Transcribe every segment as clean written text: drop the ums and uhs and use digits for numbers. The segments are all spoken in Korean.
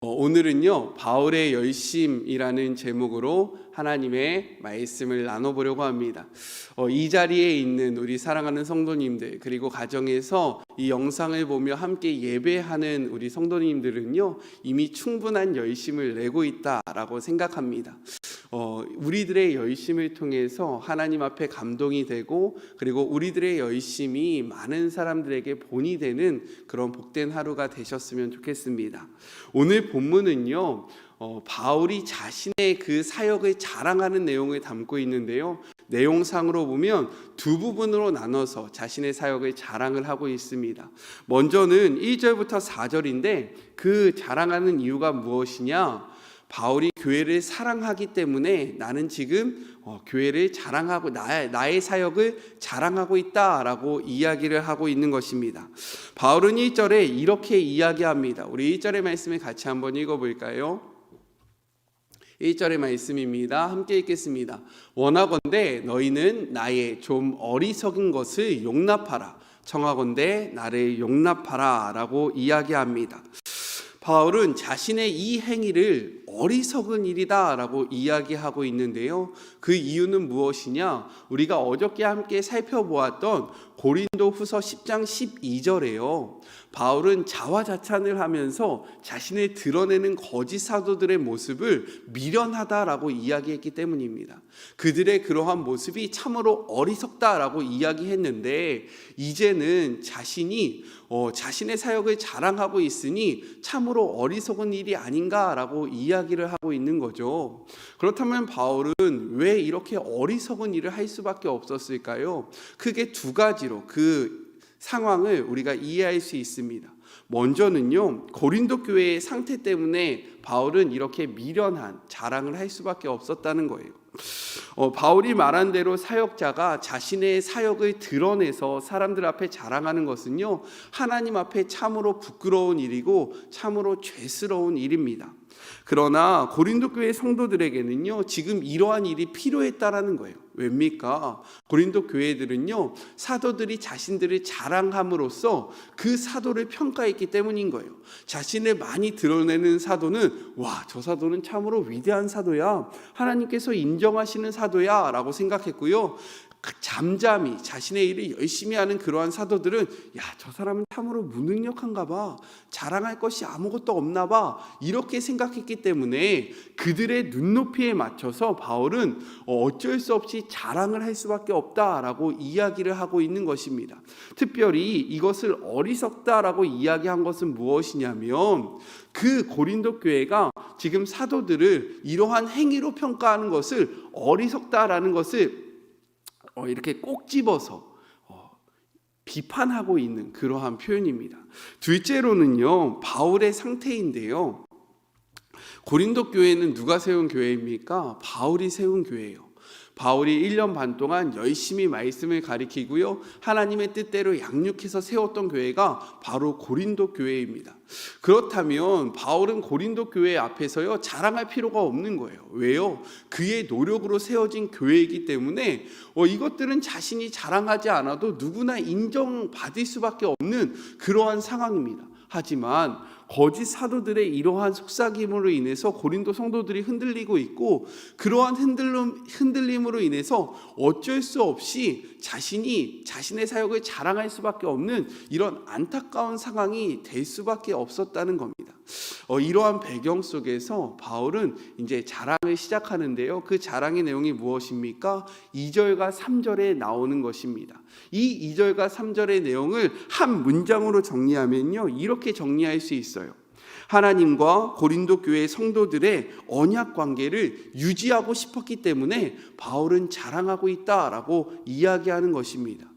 오늘은요, 바울의 열심이라는 제목으로 하나님의 말씀을 나눠보려고 합니다. 이 자리에 있는 우리 사랑하는 성도님들, 그리고 가정에서 이 영상을 보며 함께 예배하는 우리 성도님들은요, 이미 충분한 열심을 내고 있다라고 생각합니다. 우리들의 열심을 통해서 하나님 앞에 감동이 되고, 그리고 우리들의 열심이 많은 사람들에게 본이 되는 그런 복된 하루가 되셨으면 좋겠습니다. 오늘 본문은요, 바울이 자신의 그 사역을 자랑하는 내용을 담고 있는데요, 내용상으로 보면 두 부분으로 나눠서 자신의 사역을 자랑을 하고 있습니다. 먼저는 1절부터 4절인데 그 자랑하는 이유가 무엇이냐? 바울이 교회를 사랑하기 때문에 나는 지금 교회를 자랑하고 나의 사역을 자랑하고 있다라고 이야기를 하고 있는 것입니다. 바울은 1절에 이렇게 이야기합니다. 우리 1절의 말씀을 같이 한번 읽어볼까요? 1절의 말씀입니다. 함께 읽겠습니다. 원하건대 너희는 나의 좀 어리석은 것을 용납하라. 청하건대 나를 용납하라 라고 이야기합니다. 바울은 자신의 이 행위를 어리석은 일이다 라고 이야기하고 있는데요, 그 이유는 무엇이냐? 우리가 어저께 함께 살펴보았던 고린도 후서 10장 12절에요, 바울은 자화자찬을 하면서 자신을 드러내는 거짓 사도들의 모습을 미련하다라고 이야기했기 때문입니다. 그들의 그러한 모습이 참으로 어리석다라고 이야기했는데, 이제는 자신의 사역을 자랑하고 있으니 참으로 어리석은 일이 아닌가라고 이야기를 하고 있는 거죠. 그렇다면 바울은 왜 이렇게 어리석은 일을 할 수밖에 없었을까요? 크게 두 가지로 그 상황을 우리가 이해할 수 있습니다. 먼저는요, 고린도 교회의 상태 때문에 바울은 이렇게 미련한 자랑을 할 수밖에 없었다는 거예요. 바울이 말한 대로 사역자가 자신의 사역을 드러내서 사람들 앞에 자랑하는 것은요, 하나님 앞에 참으로 부끄러운 일이고 참으로 죄스러운 일입니다. 그러나 고린도 교회 성도들에게는요, 지금 이러한 일이 필요했다라는 거예요. 왜입니까? 고린도 교회들은요, 사도들이 자신들을 자랑함으로써 그 사도를 평가했기 때문인 거예요. 자신을 많이 드러내는 사도는 저 사도는 참으로 위대한 사도야, 하나님께서 인정하시는 사도야 라고 생각했고요, 잠잠히 자신의 일을 열심히 하는 그러한 사도들은 저 사람은 참으로 무능력한가 봐, 자랑할 것이 아무것도 없나 봐, 이렇게 생각했기 때문에 그들의 눈높이에 맞춰서 바울은 어쩔 수 없이 자랑을 할 수밖에 없다라고 이야기를 하고 있는 것입니다. 특별히 이것을 어리석다라고 이야기한 것은 무엇이냐면, 그 고린도 교회가 지금 사도들을 이러한 행위로 평가하는 것을 어리석다라는 것을 이렇게 꼭 집어서 비판하고 있는 그러한 표현입니다. 둘째로는요, 바울의 상태인데요, 고린도 교회는 누가 세운 교회입니까? 바울이 세운 교회예요. 바울이 1년 반 동안 열심히 말씀을 가리키고요, 하나님의 뜻대로 양육해서 세웠던 교회가 바로 고린도 교회입니다. 그렇다면 바울은 고린도 교회 앞에서요, 자랑할 필요가 없는 거예요. 왜요? 그의 노력으로 세워진 교회이기 때문에 이것들은 자신이 자랑하지 않아도 누구나 인정받을 수밖에 없는 그러한 상황입니다. 하지만 거짓 사도들의 이러한 속삭임으로 인해서 고린도 성도들이 흔들리고 있고, 그러한 흔들림으로 인해서 어쩔 수 없이 자신의 사역을 자랑할 수밖에 없는 이런 안타까운 상황이 될 수밖에 없었다는 겁니다. 이러한 배경 속에서 바울은 이제 자랑을 시작하는데요, 그 자랑의 내용이 무엇입니까? 2절과 3절에 나오는 것입니다. 이 2절과 3절의 내용을 한 문장으로 정리하면요, 이렇게 정리할 수 있어요. 하나님과 고린도 교회 성도들의 언약 관계를 유지하고 싶었기 때문에 바울은 자랑하고 있다라고 이야기하는 것입니다.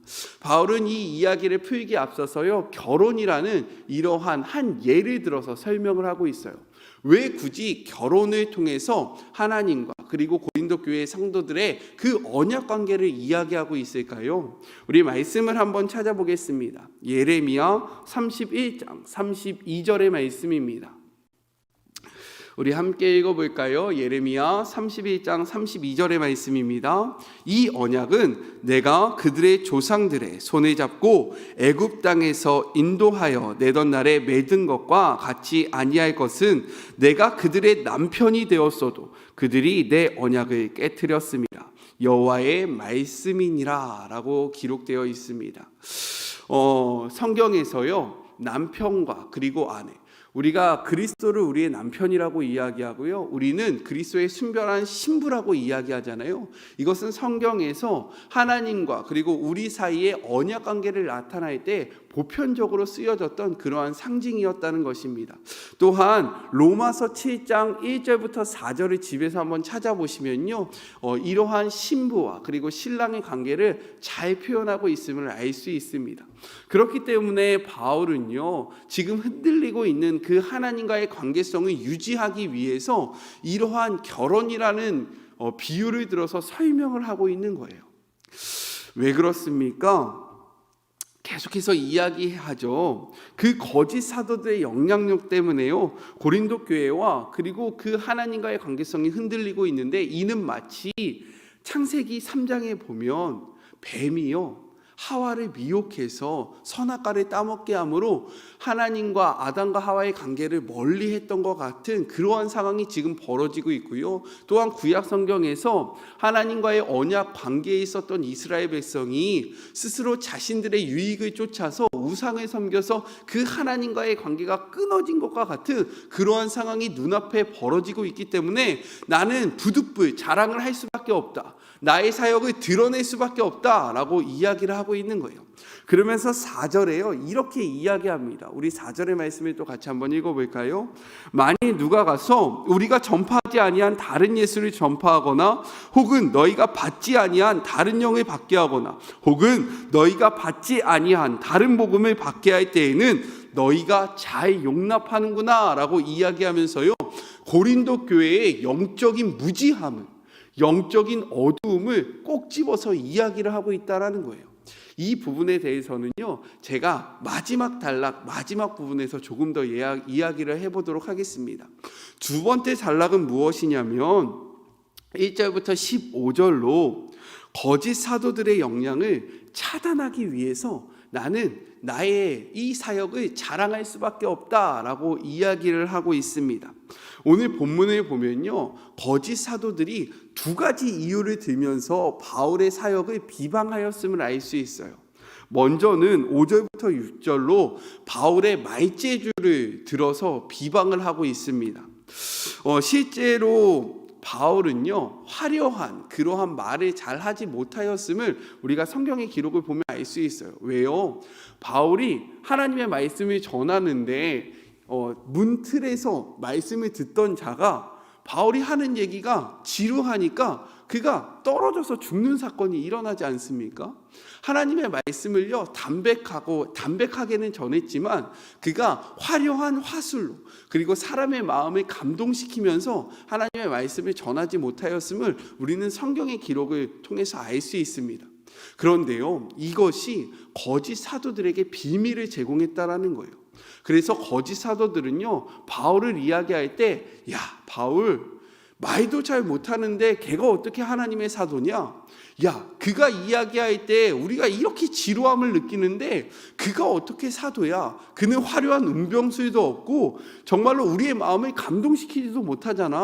바울은 이 이야기를 풀기에 앞서서요, 결혼이라는 이러한 한 예를 들어서 설명을 하고 있어요. 왜 굳이 결혼을 통해서 하나님과 그리고 고린도 교회 성도들의 그 언약 관계를 이야기하고 있을까요? 우리 말씀을 한번 찾아보겠습니다. 예레미야 31장 32절의 말씀입니다. 우리 함께 읽어볼까요? 예레미야 31장 32절의 말씀입니다. 이 언약은 내가 그들의 조상들의 손에 잡고 애굽 땅에서 인도하여 내던 날에 맺은 것과 같이 아니할 것은 내가 그들의 남편이 되었어도 그들이 내 언약을 깨트렸습니다. 여호와의 말씀이니라 라고 기록되어 있습니다. 성경에서요, 남편과 그리고 아내, 우리가 그리스도를 우리의 남편이라고 이야기하고요, 우리는 그리스도의 순별한 신부라고 이야기하잖아요. 이것은 성경에서 하나님과 그리고 우리 사이의 언약 관계를 나타낼 때 보편적으로 쓰여졌던 그러한 상징이었다는 것입니다. 또한 로마서 7장 1절부터 4절을 집에서 한번 찾아보시면요, 이러한 신부와 그리고 신랑의 관계를 잘 표현하고 있음을 알 수 있습니다. 그렇기 때문에 바울은요, 지금 흔들리고 있는 그 하나님과의 관계성을 유지하기 위해서 이러한 결혼이라는 비유를 들어서 설명을 하고 있는 거예요. 왜 그렇습니까? 계속해서 이야기하죠. 그 거짓 사도들의 영향력 때문에요, 고린도 교회와 그리고 그 하나님과의 관계성이 흔들리고 있는데, 이는 마치 창세기 3장에 보면 뱀이요, 하와를 미혹해서 선악과를 따먹게 함으로 하나님과 아담과 하와의 관계를 멀리했던 것 같은 그러한 상황이 지금 벌어지고 있고요. 또한 구약 성경에서 하나님과의 언약 관계에 있었던 이스라엘 백성이 스스로 자신들의 유익을 쫓아서 우상을 섬겨서 그 하나님과의 관계가 끊어진 것과 같은 그러한 상황이 눈앞에 벌어지고 있기 때문에 나는 부득불 자랑을 할 수밖에 없다, 나의 사역을 드러낼 수밖에 없다라고 이야기를 하고 있는 거예요. 그러면서 4절에요, 이렇게 이야기합니다. 우리 4절의 말씀을 또 같이 한번 읽어볼까요? 만일 누가 가서 우리가 전파하지 아니한 다른 예수를 전파하거나, 혹은 너희가 받지 아니한 다른 영을 받게 하거나, 혹은 너희가 받지 아니한 다른 복음을 받게 할 때에는 너희가 잘 용납하는구나 라고 이야기하면서요, 고린도 교회의 영적인 무지함을, 영적인 어두움을 꼭 집어서 이야기를 하고 있다는 거예요. 이 부분에 대해서는요, 제가 마지막 단락, 마지막 부분에서 조금 더 이야기를 해보도록 하겠습니다. 두 번째 단락은 무엇이냐면 1절부터 15절로 거짓 사도들의 영향을 차단하기 위해서 나는 나의 이 사역을 자랑할 수밖에 없다라고 이야기를 하고 있습니다. 오늘 본문을 보면요, 거짓 사도들이 두 가지 이유를 들면서 바울의 사역을 비방하였음을 알 수 있어요. 먼저는 5절부터 6절로 바울의 말재주를 들어서 비방을 하고 있습니다. 실제로 바울은요, 화려한 그러한 말을 잘 하지 못하였음을 우리가 성경의 기록을 보면 알 수 있어요. 왜요? 바울이 하나님의 말씀을 전하는데 문틀에서 말씀을 듣던 자가 바울이 하는 얘기가 지루하니까 그가 떨어져서 죽는 사건이 일어나지 않습니까? 하나님의 말씀을요, 담백하게는 전했지만 그가 화려한 화술로, 그리고 사람의 마음을 감동시키면서 하나님의 말씀을 전하지 못하였음을 우리는 성경의 기록을 통해서 알 수 있습니다. 그런데요, 이것이 거짓 사도들에게 비밀을 제공했다라는 거예요. 그래서 거짓 사도들은요, 바울을 이야기할 때, 야, 바울 말도 잘 못하는데 걔가 어떻게 하나님의 사도냐? 야, 그가 이야기할 때 우리가 이렇게 지루함을 느끼는데 그가 어떻게 사도야? 그는 화려한 은병술도 없고 정말로 우리의 마음을 감동시키지도 못하잖아.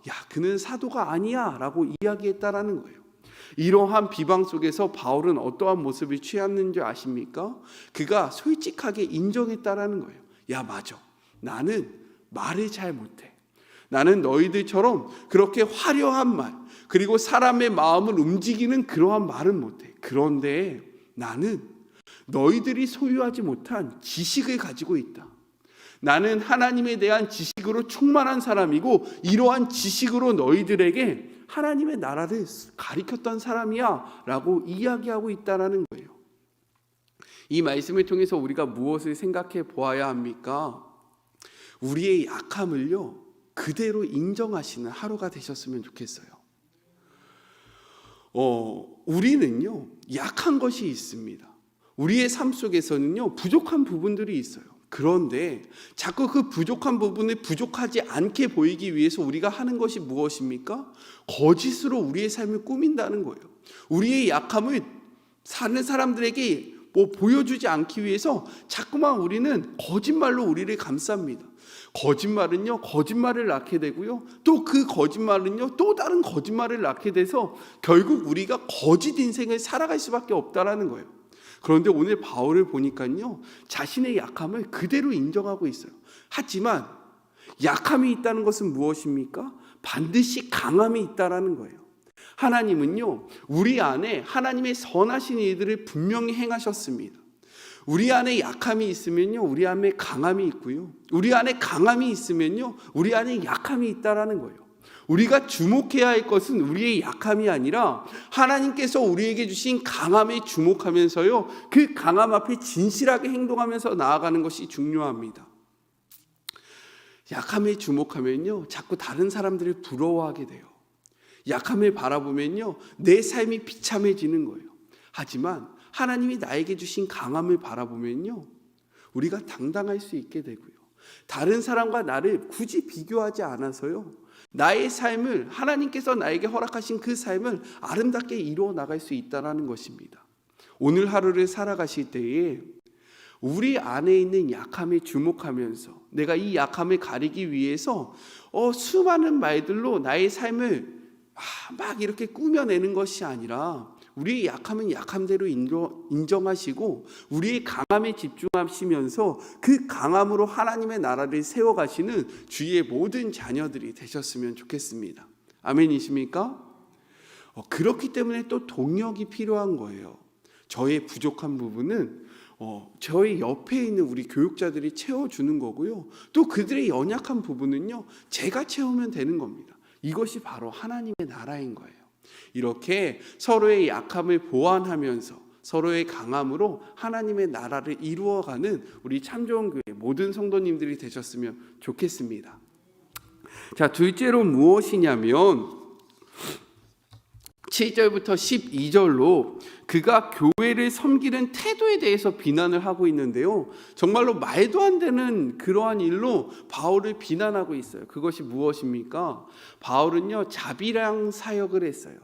야, 그는 사도가 아니야 라고 이야기했다라는 거예요. 이러한 비방 속에서 바울은 어떠한 모습을 취했는지 아십니까? 그가 솔직하게 인정했다라는 거예요. 야, 맞아, 나는 말을 잘 못해. 나는 너희들처럼 그렇게 화려한 말, 그리고 사람의 마음을 움직이는 그러한 말은 못해. 그런데 나는 너희들이 소유하지 못한 지식을 가지고 있다. 나는 하나님에 대한 지식으로 충만한 사람이고, 이러한 지식으로 너희들에게 하나님의 나라를 가리켰던 사람이야 라고 이야기하고 있다는 거예요. 이 말씀을 통해서 우리가 무엇을 생각해 보아야 합니까? 우리의 약함을요, 그대로 인정하시는 하루가 되셨으면 좋겠어요. 우리는요, 약한 것이 있습니다. 우리의 삶 속에서는요, 부족한 부분들이 있어요. 그런데 자꾸 그 부족한 부분을 부족하지 않게 보이기 위해서 우리가 하는 것이 무엇입니까? 거짓으로 우리의 삶을 꾸민다는 거예요. 우리의 약함을 사는 사람들에게 보여주지 않기 위해서 자꾸만 우리는 거짓말로 우리를 감쌉니다. 거짓말은요, 거짓말을 낳게 되고요, 또 그 거짓말은요, 또 다른 거짓말을 낳게 돼서 결국 우리가 거짓 인생을 살아갈 수밖에 없다라는 거예요. 그런데 오늘 바울을 보니까요, 자신의 약함을 그대로 인정하고 있어요. 하지만 약함이 있다는 것은 무엇입니까? 반드시 강함이 있다라는 거예요. 하나님은요, 우리 안에 하나님의 선하신 일들을 분명히 행하셨습니다. 우리 안에 약함이 있으면요, 우리 안에 강함이 있고요, 우리 안에 강함이 있으면요, 우리 안에 약함이 있다라는 거예요. 우리가 주목해야 할 것은 우리의 약함이 아니라 하나님께서 우리에게 주신 강함에 주목하면서요, 그 강함 앞에 진실하게 행동하면서 나아가는 것이 중요합니다. 약함에 주목하면요, 자꾸 다른 사람들을 부러워하게 돼요. 약함을 바라보면요, 내 삶이 비참해지는 거예요. 하지만 하나님이 나에게 주신 강함을 바라보면요, 우리가 당당할 수 있게 되고요, 다른 사람과 나를 굳이 비교하지 않아서요, 나의 삶을, 하나님께서 나에게 허락하신 그 삶을 아름답게 이루어 나갈 수 있다는 것입니다. 오늘 하루를 살아가실 때에 우리 안에 있는 약함에 주목하면서 내가 이 약함을 가리기 위해서 수많은 말들로 나의 삶을 막 이렇게 꾸며내는 것이 아니라, 우리의 약함은 약함대로 인정하시고 우리의 강함에 집중하시면서 그 강함으로 하나님의 나라를 세워가시는 주의 모든 자녀들이 되셨으면 좋겠습니다. 아멘이십니까? 그렇기 때문에 또 동력이 필요한 거예요. 저의 부족한 부분은 저희 옆에 있는 우리 교육자들이 채워주는 거고요, 또 그들의 연약한 부분은요, 제가 채우면 되는 겁니다. 이것이 바로 하나님의 나라인 거예요. 이렇게 서로의 약함을 보완하면서 서로의 강함으로 하나님의 나라를 이루어가는 우리 참좋은교회 모든 성도님들이 되셨으면 좋겠습니다. 자, 둘째로 무엇이냐면 7절부터 12절로 그가 교회를 섬기는 태도에 대해서 비난을 하고 있는데요, 정말로 말도 안 되는 그러한 일로 바울을 비난하고 있어요. 그것이 무엇입니까? 바울은요, 자비랑 사역을 했어요.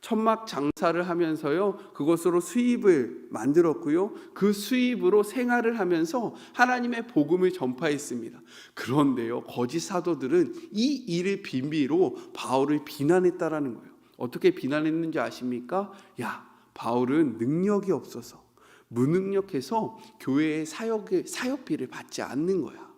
천막 장사를 하면서요, 그것으로 수입을 만들었고요, 그 수입으로 생활을 하면서 하나님의 복음을 전파했습니다. 그런데요, 거짓 사도들은 이 일을 빈비로 바울을 비난했다라는 거예요. 어떻게 비난했는지 아십니까? 바울은 능력이 없어서 무능력해서 교회의 사역비를 받지 않는 거야.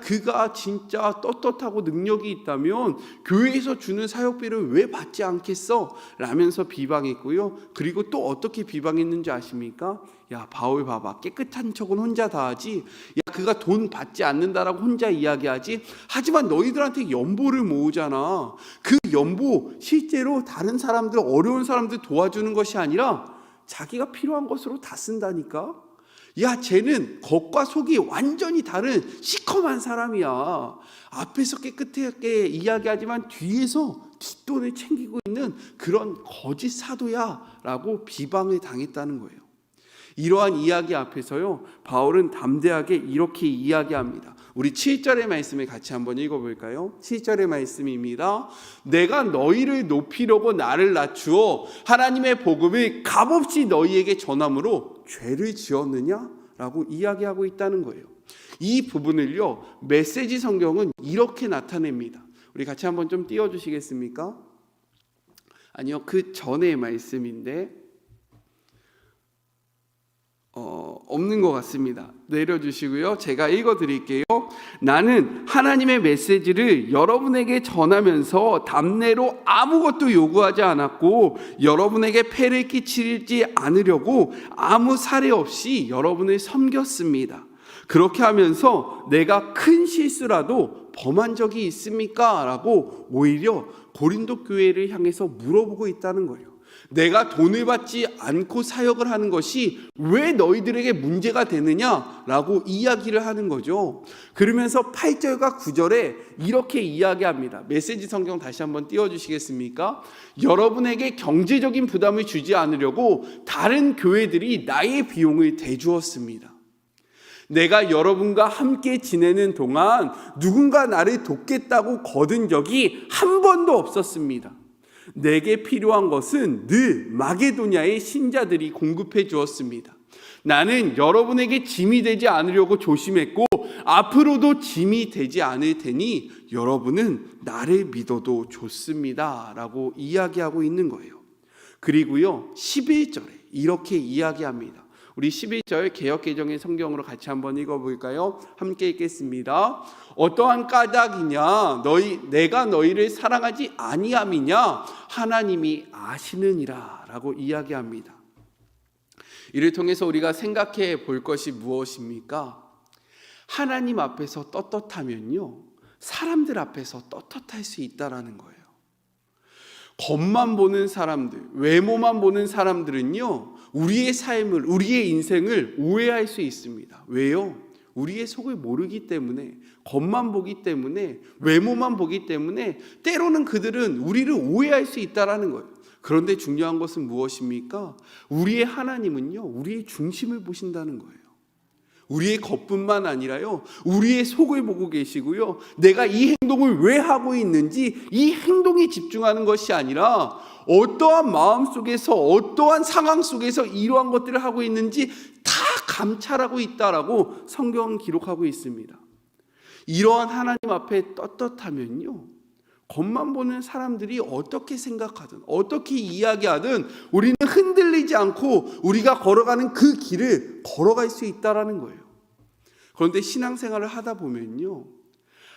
그가 진짜 떳떳하고 능력이 있다면 교회에서 주는 사역비를 왜 받지 않겠어? 라면서 비방했고요. 그리고 또 어떻게 비방했는지 아십니까? 바울 봐봐, 깨끗한 척은 혼자 다 하지, 그가 돈 받지 않는다라고 혼자 이야기하지, 하지만 너희들한테 연보를 모으잖아. 그 연보 실제로 다른 사람들, 어려운 사람들 도와주는 것이 아니라 자기가 필요한 것으로 다 쓴다니까. 쟤는 겉과 속이 완전히 다른 시커먼 사람이야. 앞에서 깨끗하게 이야기하지만 뒤에서 뒷돈을 챙기고 있는 그런 거짓 사도야 라고 비방을 당했다는 거예요. 이러한 이야기 앞에서요, 바울은 담대하게 이렇게 이야기합니다. 우리 7절의 말씀을 같이 한번 읽어볼까요? 7절의 말씀입니다. 내가 너희를 높이려고 나를 낮추어 하나님의 복음을 값없이 너희에게 전함으로 죄를 지었느냐? 라고 이야기하고 있다는 거예요. 이 부분을요, 메시지 성경은 이렇게 나타냅니다. 우리 같이 한번 좀 띄워주시겠습니까? 아니요, 그 전의 말씀인데 없는 것 같습니다. 내려주시고요, 제가 읽어드릴게요. 나는 하나님의 메시지를 여러분에게 전하면서 답례로 아무것도 요구하지 않았고 여러분에게 폐를 끼치지 않으려고 아무 사례 없이 여러분을 섬겼습니다. 그렇게 하면서 내가 큰 실수라도 범한 적이 있습니까? 라고 오히려 고린도 교회를 향해서 물어보고 있다는 거예요. 내가 돈을 받지 않고 사역을 하는 것이 왜 너희들에게 문제가 되느냐라고 이야기를 하는 거죠. 그러면서 8절과 9절에 이렇게 이야기합니다. 메시지 성경 다시 한번 띄워주시겠습니까? 여러분에게 경제적인 부담을 주지 않으려고 다른 교회들이 나의 비용을 대주었습니다. 내가 여러분과 함께 지내는 동안 누군가 나를 돕겠다고 거둔 적이 한 번도 없었습니다. 내게 필요한 것은 늘 마게도냐의 신자들이 공급해 주었습니다. 나는 여러분에게 짐이 되지 않으려고 조심했고 앞으로도 짐이 되지 않을 테니 여러분은 나를 믿어도 좋습니다 라고 이야기하고 있는 거예요. 그리고요 11절에 이렇게 이야기합니다. 우리 11절 개역개정의 성경으로 같이 한번 읽어볼까요? 함께 읽겠습니다. 어떠한 까닭이냐 내가 너희를 사랑하지 아니함이냐 하나님이 아시느니라 라고 이야기합니다. 이를 통해서 우리가 생각해 볼 것이 무엇입니까? 하나님 앞에서 떳떳하면요 사람들 앞에서 떳떳할 수 있다라는 거예요. 겉만 보는 사람들, 외모만 보는 사람들은요 우리의 삶을, 우리의 인생을 오해할 수 있습니다. 왜요? 우리의 속을 모르기 때문에, 겉만 보기 때문에, 외모만 보기 때문에 때로는 그들은 우리를 오해할 수 있다라는 거예요. 그런데 중요한 것은 무엇입니까? 우리의 하나님은요 우리의 중심을 보신다는 거예요. 우리의 겉뿐만 아니라요 우리의 속을 보고 계시고요, 내가 이 행동을 왜 하고 있는지 이 행동에 집중하는 것이 아니라 어떠한 마음 속에서, 어떠한 상황 속에서 이러한 것들을 하고 있는지 다 감찰하고 있다라고 성경은 기록하고 있습니다. 이러한 하나님 앞에 떳떳하면요 겉만 보는 사람들이 어떻게 생각하든 어떻게 이야기하든 우리는 흔들리지 않고 우리가 걸어가는 그 길을 걸어갈 수 있다라는 거예요. 그런데 신앙생활을 하다 보면요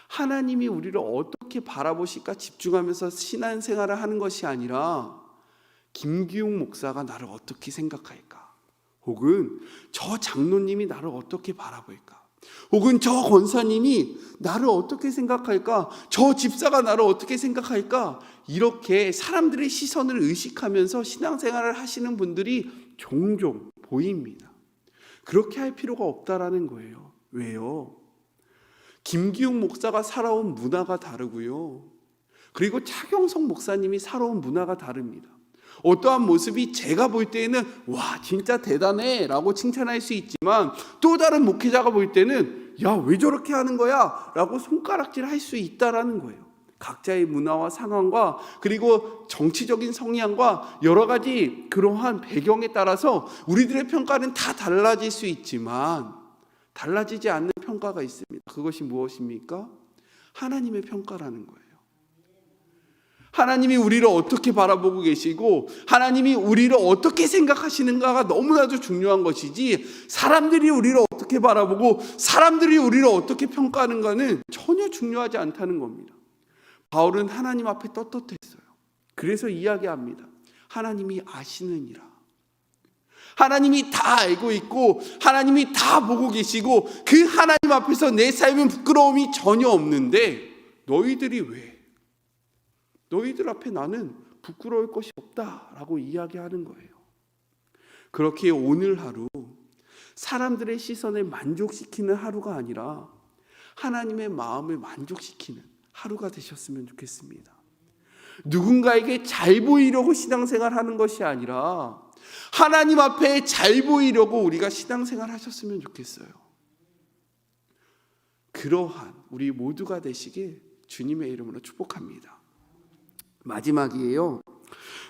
하나님이 우리를 어떻게 바라보실까 집중하면서 신앙생활을 하는 것이 아니라 김기용 목사가 나를 어떻게 생각할까, 혹은 저 장로님이 나를 어떻게 바라볼까, 혹은 저 권사님이 나를 어떻게 생각할까, 저 집사가 나를 어떻게 생각할까, 이렇게 사람들의 시선을 의식하면서 신앙생활을 하시는 분들이 종종 보입니다. 그렇게 할 필요가 없다라는 거예요. 왜요? 김기웅 목사가 살아온 문화가 다르고요, 그리고 차경석 목사님이 살아온 문화가 다릅니다. 어떠한 모습이 제가 볼 때는 와 진짜 대단해 라고 칭찬할 수 있지만 또 다른 목회자가 볼 때는 야 왜 저렇게 하는 거야 라고 손가락질 할 수 있다라는 거예요. 각자의 문화와 상황과 그리고 정치적인 성향과 여러 가지 그러한 배경에 따라서 우리들의 평가는 다 달라질 수 있지만 달라지지 않는 평가가 있습니다. 그것이 무엇입니까? 하나님의 평가라는 거예요. 하나님이 우리를 어떻게 바라보고 계시고 하나님이 우리를 어떻게 생각하시는가가 너무나도 중요한 것이지, 사람들이 우리를 어떻게 바라보고 사람들이 우리를 어떻게 평가하는가는 전혀 중요하지 않다는 겁니다. 바울은 하나님 앞에 떳떳했어요. 그래서 이야기합니다. 하나님이 아시느니라. 하나님이 다 알고 있고 하나님이 다 보고 계시고 그 하나님 앞에서 내 삶은 부끄러움이 전혀 없는데 너희들이 왜? 너희들 앞에 나는 부끄러울 것이 없다라고 이야기하는 거예요. 그렇게 오늘 하루 사람들의 시선을 만족시키는 하루가 아니라 하나님의 마음을 만족시키는 하루가 되셨으면 좋겠습니다. 누군가에게 잘 보이려고 신앙생활하는 것이 아니라 하나님 앞에 잘 보이려고 우리가 신앙생활 하셨으면 좋겠어요. 그러한 우리 모두가 되시길 주님의 이름으로 축복합니다. 마지막이에요.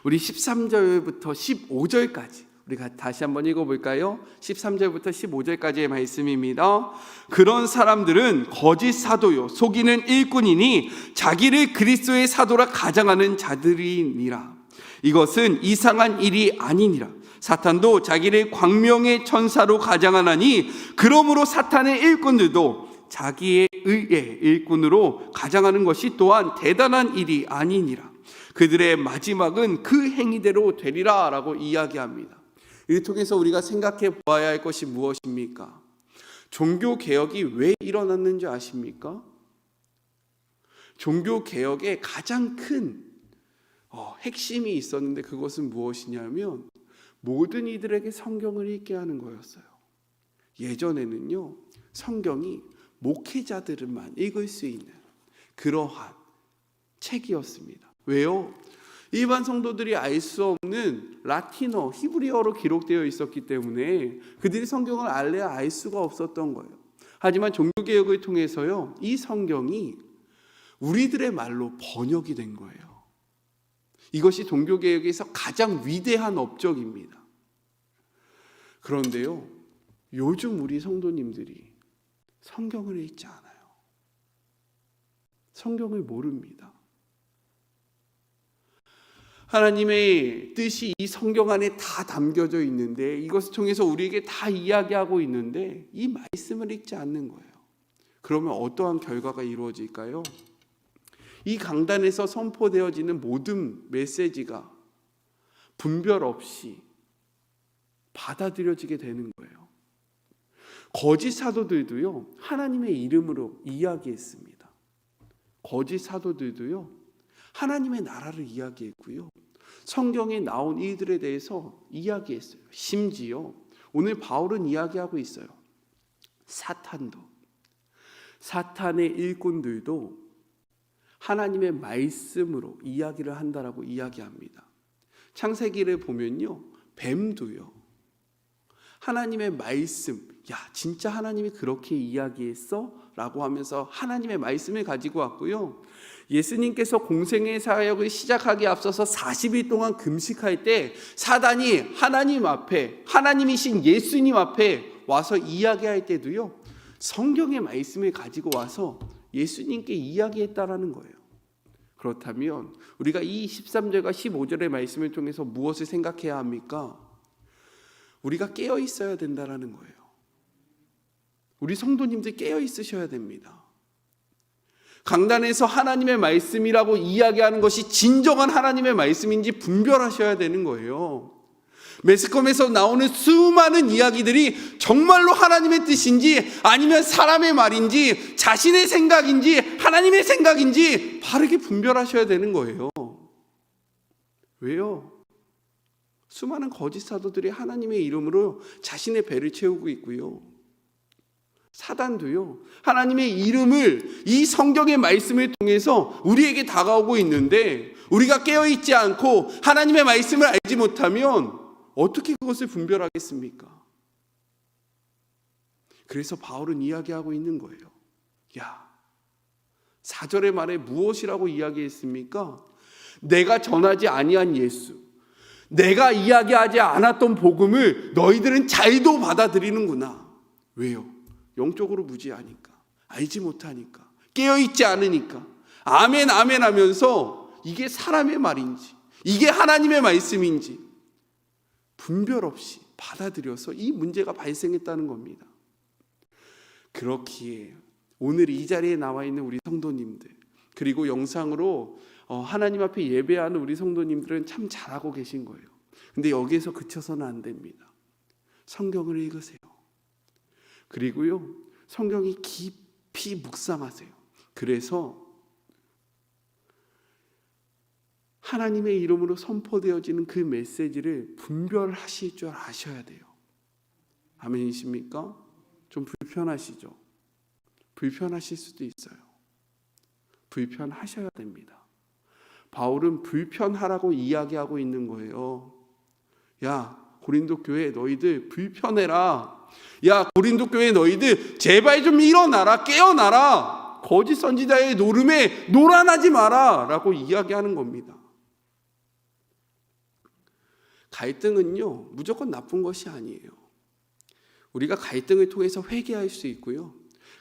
우리 13절부터 15절까지 우리가 다시 한번 읽어볼까요? 13절부터 15절까지의 말씀입니다. 그런 사람들은 거짓 사도요 속이는 일꾼이니 자기를 그리스도의 사도라 가장하는 자들이니라. 이것은 이상한 일이 아니니라. 사탄도 자기를 광명의 천사로 가장하나니 그러므로 사탄의 일꾼들도 자기의 의의 일꾼으로 가장하는 것이 또한 대단한 일이 아니니라. 그들의 마지막은 그 행위대로 되리라 라고 이야기합니다. 이를 통해서 우리가 생각해 보아야 할 것이 무엇입니까? 종교개혁이 왜 일어났는지 아십니까? 종교개혁의 가장 큰 핵심이 있었는데 그것은 무엇이냐면 모든 이들에게 성경을 읽게 하는 거였어요. 예전에는요 성경이 목회자들만 읽을 수 있는 그러한 책이었습니다. 왜요? 일반 성도들이 알 수 없는 라틴어, 히브리어로 기록되어 있었기 때문에 그들이 성경을 알래야 알 수가 없었던 거예요. 하지만 종교개혁을 통해서요, 이 성경이 우리들의 말로 번역이 된 거예요. 이것이 종교개혁에서 가장 위대한 업적입니다. 그런데요, 요즘 우리 성도님들이 성경을 읽지 않아요. 성경을 모릅니다. 하나님의 뜻이 이 성경 안에 다 담겨져 있는데, 이것을 통해서 우리에게 다 이야기하고 있는데 이 말씀을 읽지 않는 거예요. 그러면 어떠한 결과가 이루어질까요? 이 강단에서 선포되어지는 모든 메시지가 분별 없이 받아들여지게 되는 거예요. 거짓 사도들도요, 하나님의 이름으로 이야기했습니다. 거짓 사도들도요, 하나님의 나라를 이야기했고요, 성경에 나온 이들에 대해서 이야기했어요. 심지어 오늘 바울은 이야기하고 있어요. 사탄의 일꾼들도 하나님의 말씀으로 이야기를 한다라고 이야기합니다. 창세기를 보면요, 뱀도요, 하나님의 말씀, 야 진짜 하나님이 그렇게 이야기했어? 라고 하면서 하나님의 말씀을 가지고 왔고요, 예수님께서 공생의 사역을 시작하기에 앞서서 40일 동안 금식할 때 사단이 하나님 앞에, 하나님이신 예수님 앞에 와서 이야기할 때도요, 성경의 말씀을 가지고 와서 예수님께 이야기했다라는 거예요. 그렇다면 우리가 이 13절과 15절의 말씀을 통해서 무엇을 생각해야 합니까? 우리가 깨어 있어야 된다라는 거예요. 우리 성도님들 깨어 있으셔야 됩니다. 강단에서 하나님의 말씀이라고 이야기하는 것이 진정한 하나님의 말씀인지 분별하셔야 되는 거예요. 매스컴에서 나오는 수많은 이야기들이 정말로 하나님의 뜻인지 아니면 사람의 말인지 자신의 생각인지 하나님의 생각인지 바르게 분별하셔야 되는 거예요. 왜요? 수많은 거짓 사도들이 하나님의 이름으로 자신의 배를 채우고 있고요, 사단도요, 하나님의 이름을 이 성경의 말씀을 통해서 우리에게 다가오고 있는데 우리가 깨어있지 않고 하나님의 말씀을 알지 못하면 어떻게 그것을 분별하겠습니까? 그래서 바울은 이야기하고 있는 거예요. 야, 4절의 말에 무엇이라고 이야기했습니까? 내가 전하지 아니한 예수, 내가 이야기하지 않았던 복음을 너희들은 잘도 받아들이는구나. 왜요? 영적으로 무지하니까, 알지 못하니까, 깨어있지 않으니까 아멘 아멘 하면서 이게 사람의 말인지 이게 하나님의 말씀인지 분별 없이 받아들여서 이 문제가 발생했다는 겁니다. 그렇기에 오늘 이 자리에 나와 있는 우리 성도님들, 그리고 영상으로 하나님 앞에 예배하는 우리 성도님들은 참 잘하고 계신 거예요. 근데 여기에서 그쳐서는 안 됩니다. 성경을 읽으세요. 그리고요, 성경이 깊이 묵상하세요. 그래서 하나님의 이름으로 선포되어지는 그 메시지를 분별하실 줄 아셔야 돼요. 아멘이십니까? 좀 불편하시죠? 불편하실 수도 있어요. 불편하셔야 됩니다. 바울은 불편하라고 이야기하고 있는 거예요. 야, 고린도 교회 너희들 불편해라. 야, 고린도 교회 너희들 제발 좀 일어나라, 깨어나라. 거짓 선지자의 노름에 노란하지 마라 라고 이야기하는 겁니다. 갈등은요, 무조건 나쁜 것이 아니에요. 우리가 갈등을 통해서 회개할 수 있고요,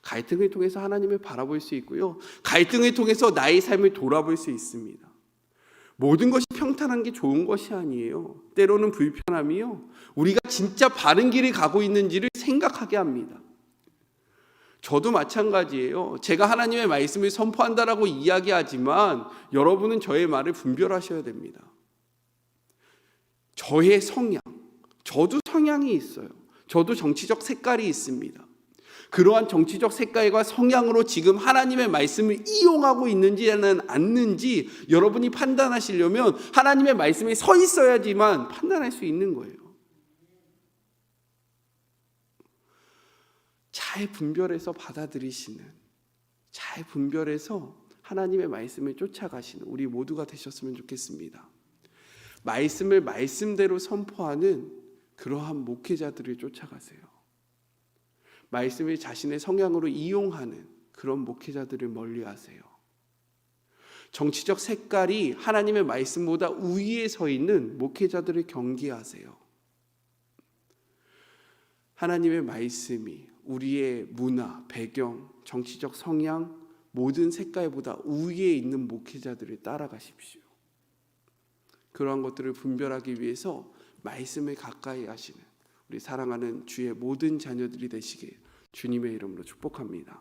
갈등을 통해서 하나님을 바라볼 수 있고요, 갈등을 통해서 나의 삶을 돌아볼 수 있습니다. 모든 것이 평탄한 게 좋은 것이 아니에요. 때로는 불편함이요, 우리가 진짜 바른 길을 가고 있는지를 생각하게 합니다. 저도 마찬가지예요. 제가 하나님의 말씀을 선포한다라고 이야기하지만 여러분은 저의 말을 분별하셔야 됩니다. 저의 성향, 저도 성향이 있어요. 저도 정치적 색깔이 있습니다. 그러한 정치적 색깔과 성향으로 지금 하나님의 말씀을 이용하고 있는지는 않는지 여러분이 판단하시려면 하나님의 말씀에 서 있어야지만 판단할 수 있는 거예요. 잘 분별해서 받아들이시는, 잘 분별해서 하나님의 말씀을 쫓아가시는 우리 모두가 되셨으면 좋겠습니다. 말씀을 말씀대로 선포하는 그러한 목회자들을 쫓아가세요. 말씀을 자신의 성향으로 이용하는 그런 목회자들을 멀리하세요. 정치적 색깔이 하나님의 말씀보다 우위에 서 있는 목회자들을 경계하세요. 하나님의 말씀이 우리의 문화, 배경, 정치적 성향, 모든 색깔보다 우위에 있는 목회자들을 따라가십시오. 그러한 것들을 분별하기 위해서 말씀을 가까이 하시는 우리 사랑하는 주의 모든 자녀들이 되시길 주님의 이름으로 축복합니다.